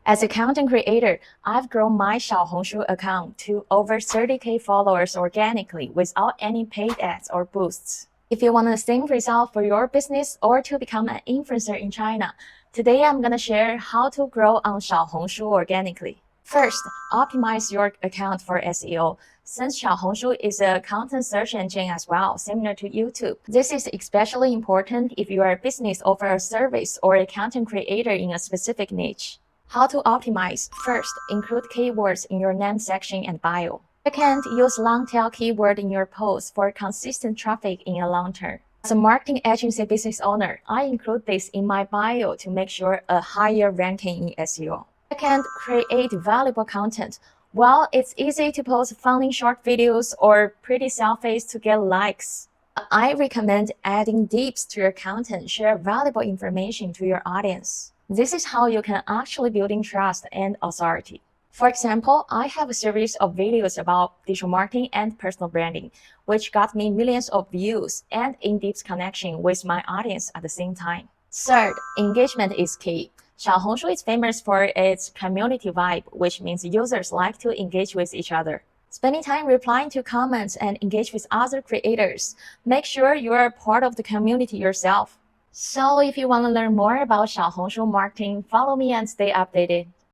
As a content creator, I've grown my Xiaohongshu account to over 30K followers organically without any paid ads or boosts. If you want the same result for your business or to become an influencer in China, today I'm going to share how to grow on Xiaohongshu organically. First, optimize your account for SEO. Since Xiaohongshu is a content search engine as well, similar to YouTube, this is especially important if you are a business offering a service or a content creator in a specific niche. How to optimize? First, include keywords in your name section and bio. Second, use long-tail keyword in your post for consistent traffic in a long term. As a marketing agency business owner, I include this in my bio to make sure a higher ranking in SEO. Second, create valuable content. Well, it's easy to post funny short videos or pretty selfies to get likes. I recommend adding depth to your content, share valuable information to your audience. This is how you can actually build trust and authority. For example, I have a series of videos about digital marketing and personal branding, which got me millions of views and in-depth connection with my audience at the same time. Third, engagement is key. Xiaohongshu is famous for its community vibe, which means users like to engage with each other. Spending time replying to comments and engage with other creators. Make sure you are part of the community yourself. So if you want to learn more about Xiaohongshu marketing, follow me and stay updated.